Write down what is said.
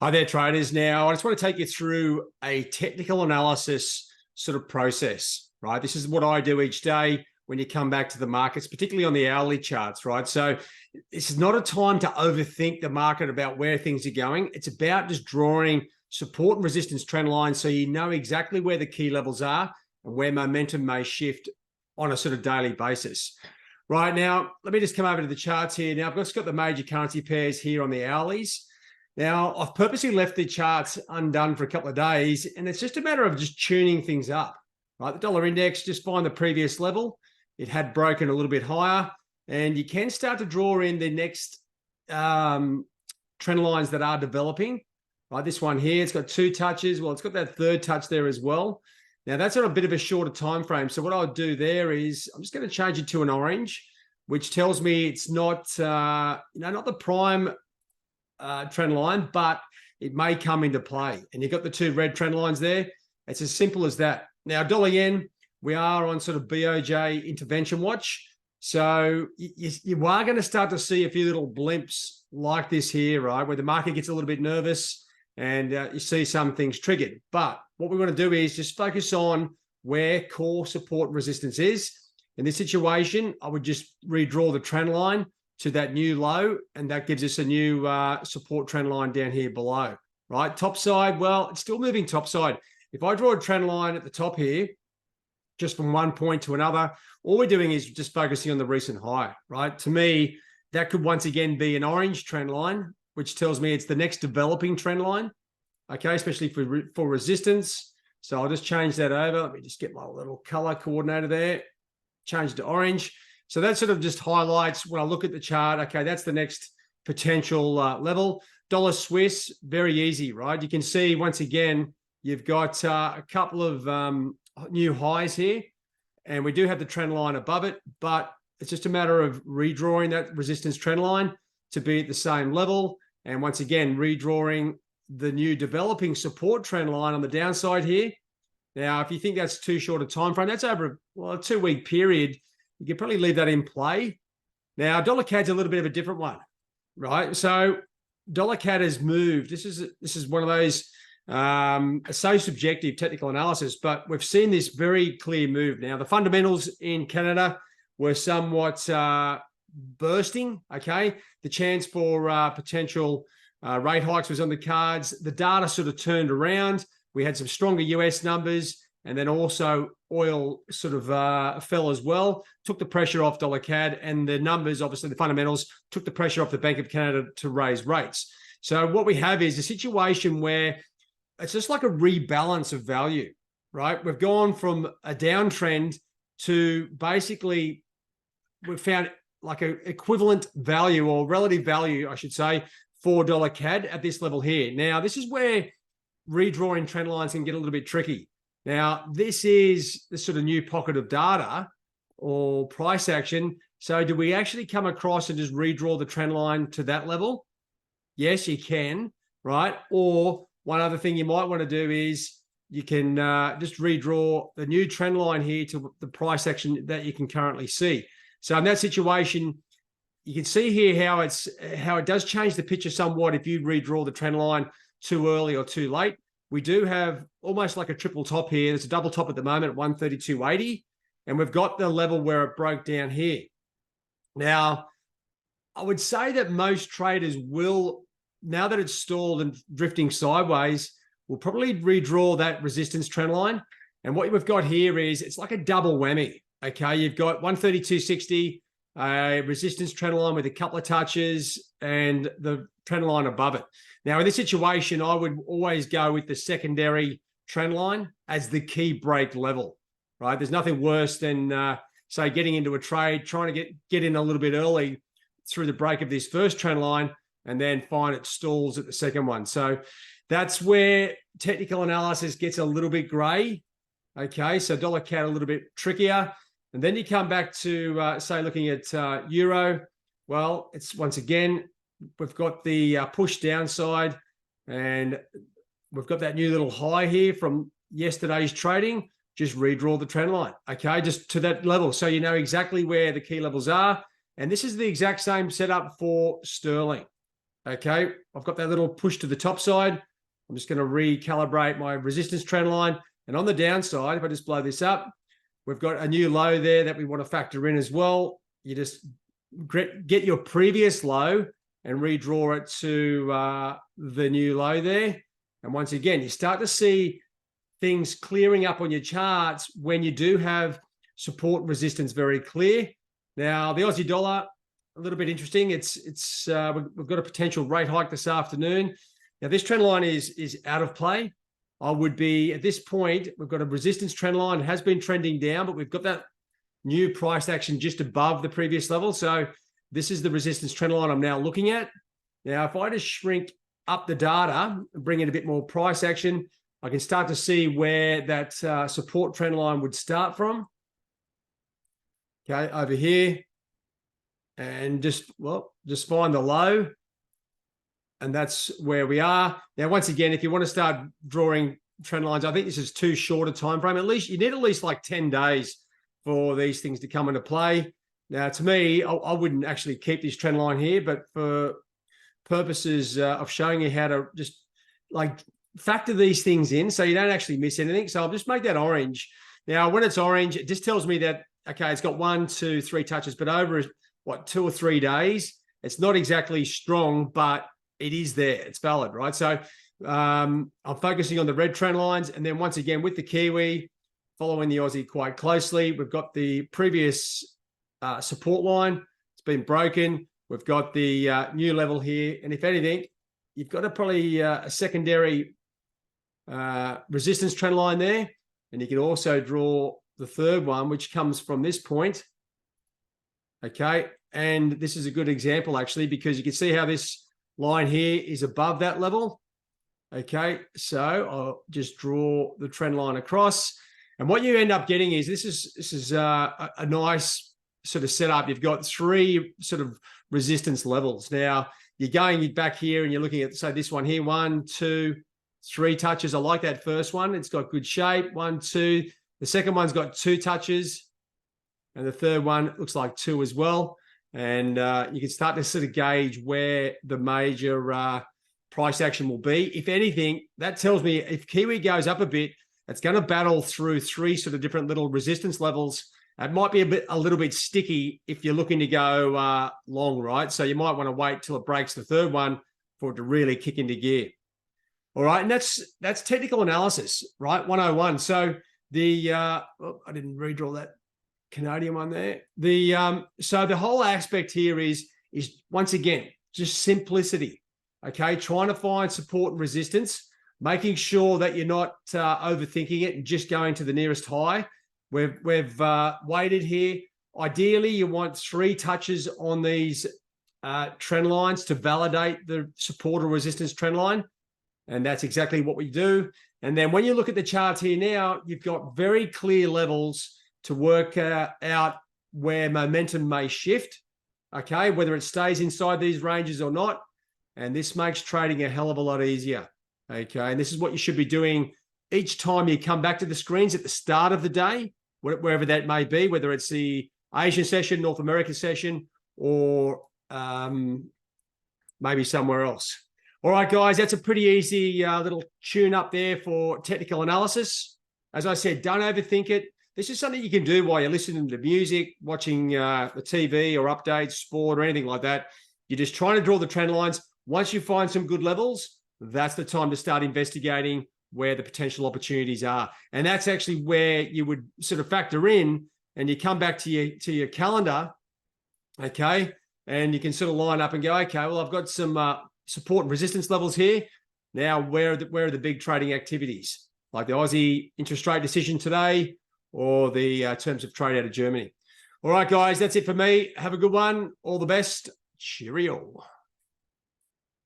Hi there, traders. Now, I just want to take you through a technical analysis sort of process, right? This is what I do each day when you come back to the markets, particularly on the hourly charts, right? So this is not a time to overthink the market about where things are going. It's about just drawing support and resistance trend lines so you know exactly where the key levels are and where momentum may shift on a sort of daily basis. Right now, let me just come over to the charts here. Now, I've just got the major currency pairs here on the hourlies. Now, I've purposely left the charts undone for a couple of days, and it's just a matter of just tuning things up, right? The dollar index, just find the previous level. It had broken a little bit higher, and you can start to draw in the next trend lines that are developing, right? This one here, it's got two touches. Well, it's got that third touch there as well. Now, that's on a bit of a shorter time frame. So what I'll do there is I'm just going to change it to an orange, which tells me it's not, not the prime trend line, but it may come into play. And you've got the two red trend lines there. It's as simple as that. Now, dollar yen, we are on sort of BOJ intervention watch. So you are going to start to see a few little blimps like this here, right? Where the market gets a little bit nervous and you see some things triggered. But what we want to do is just focus on where core support and resistance is. In this situation, I would just redraw the trend line to that new low, and that gives us a new support trend line down here below, right? Top side, well, it's still moving top side. If I draw a trend line at the top here, just from one point to another, all we're doing is just focusing on the recent high, right? To me, that could once again be an orange trend line, which tells me it's the next developing trend line, okay, especially for resistance. So I'll just change that over. Let me just get my little color coordinator there, change it to orange. So that sort of just highlights when I look at the chart, okay, that's the next potential level. Dollar Swiss, very easy, right? You can see once again, you've got a couple of new highs here, and we do have the trend line above it, but it's just a matter of redrawing that resistance trend line to be at the same level. And once again, redrawing the new developing support trend line on the downside here. Now, if you think that's too short a time frame, that's over a 2-week period. You can probably leave that in play. Now, dollar CAD's a little bit of a different one, right? So dollar CAD has moved. This is one of those so subjective technical analysis, but we've seen this very clear move. Now, the fundamentals in Canada were somewhat bursting, okay? The chance for potential rate hikes was on the cards. The data sort of turned around. We had some stronger US numbers, and then also oil sort of fell as well, took the pressure off dollar CAD, and the numbers, obviously the fundamentals, took the pressure off the Bank of Canada to raise rates. So what we have is a situation where it's just like a rebalance of value, right? We've gone from a downtrend to basically we've found like an equivalent value or relative value, I should say, for dollar CAD at this level here. Now, this is where redrawing trend lines can get a little bit tricky. Now, this is the sort of new pocket of data or price action. So do we actually come across and just redraw the trend line to that level? Yes, you can, right? Or one other thing you might want to do is you can just redraw the new trend line here to the price action that you can currently see. So in that situation, you can see here how it does change the picture somewhat if you redraw the trend line too early or too late. We do have almost like a triple top here. There's a double top at the moment at 132.80, and we've got the level where it broke down here. Now, I would say that most traders will, now that it's stalled and drifting sideways, will probably redraw that resistance trend line. And what we've got here is it's like a double whammy. Okay, you've got 132.60, a resistance trend line with a couple of touches, and the trend line above it. Now, in this situation, I would always go with the secondary trend line as the key break level, right? There's nothing worse than, say, getting into a trade, trying to get in a little bit early through the break of this first trend line, and then find it stalls at the second one. So that's where technical analysis gets a little bit gray. Okay, so dollar CAD a little bit trickier. And then you come back to, say, looking at euro. Well, it's once again, we've got the push downside, and we've got that new little high here from yesterday's trading. Just redraw the trend line, okay, just to that level. So you know exactly where the key levels are. And this is the exact same setup for sterling. Okay, I've got that little push to the top side. I'm just going to recalibrate my resistance trend line. And on the downside, if I just blow this up, we've got a new low there that we want to factor in as well. You just get your previous low and redraw it to the new low there. And once again, you start to see things clearing up on your charts when you do have support resistance very clear. Now, the Aussie dollar, a little bit interesting. We've got a potential rate hike this afternoon. Now, this trend line is out of play. I would be, at this point, we've got a resistance trend line. It has been trending down, but we've got that new price action just above the previous level. So this is the resistance trend line I'm now looking at. Now, if I just shrink up the data and bring in a bit more price action, I can start to see where that support trend line would start from. Okay, over here. And just find the low. And that's where we are. Now, once again, if you want to start drawing trend lines, I think this is too short a time frame. At least you need at least like 10 days for these things to come into play. Now, to me, I wouldn't actually keep this trend line here, but for purposes of showing you how to just like factor these things in so you don't actually miss anything. So I'll just make that orange. Now, when it's orange, it just tells me that, okay, it's got 1, 2, 3 touches, but over, 2 or 3 days, it's not exactly strong, but it is there. It's valid, right? So I'm focusing on the red trend lines. And then once again, with the Kiwi, following the Aussie quite closely, we've got the previous support line. It's been broken. We've got the new level here. And if anything, you've got probably a secondary resistance trend line there. And you can also draw the third one, which comes from this point. Okay. And this is a good example, actually, because you can see how this line here is above that level. Okay. So I'll just draw the trend line across. And what you end up getting is this is a nice sort of setup. You've got 3 sort of resistance levels. Now, you're going back here and you're looking at, say, this one here, 1, 2, 3 touches. I like that first one. It's got good shape. 1, 2. The second one's got 2 touches. And the third one looks like 2 as well. And you can start to sort of gauge where the major price action will be. If anything, that tells me if Kiwi goes up a bit, it's going to battle through 3 sort of different little resistance levels. It might be a little bit sticky if you're looking to go long, right? So you might want to wait till it breaks the third one for it to really kick into gear. All right, and that's technical analysis, right? 101. So I didn't redraw that Canadian one there. So the whole aspect here is once again just simplicity. Okay, trying to find support and resistance, making sure that you're not overthinking it and just going to the nearest high. We've waited here. Ideally, you want 3 touches on these trend lines to validate the support or resistance trend line, and that's exactly what we do. And then when you look at the charts here now, you've got very clear levels to work out where momentum may shift, okay, whether it stays inside these ranges or not. And this makes trading a hell of a lot easier, okay? And this is what you should be doing each time you come back to the screens at the start of the day, wherever that may be, whether it's the Asian session, North American session, or maybe somewhere else. All right, guys, that's a pretty easy little tune up there for technical analysis. As I said, don't overthink it. This is something you can do while you're listening to music, watching the TV or updates, sport, or anything like that. You're just trying to draw the trend lines. Once you find some good levels, that's the time to start investigating where the potential opportunities are. And that's actually where you would sort of factor in, and you come back to your calendar, okay? And you can sort of line up and go, okay, well, I've got some support and resistance levels here. Now, where are the big trading activities? Like the Aussie interest rate decision today, or the terms of trade out of Germany. All right, guys, that's it for me. Have a good one. All the best. Cheerio.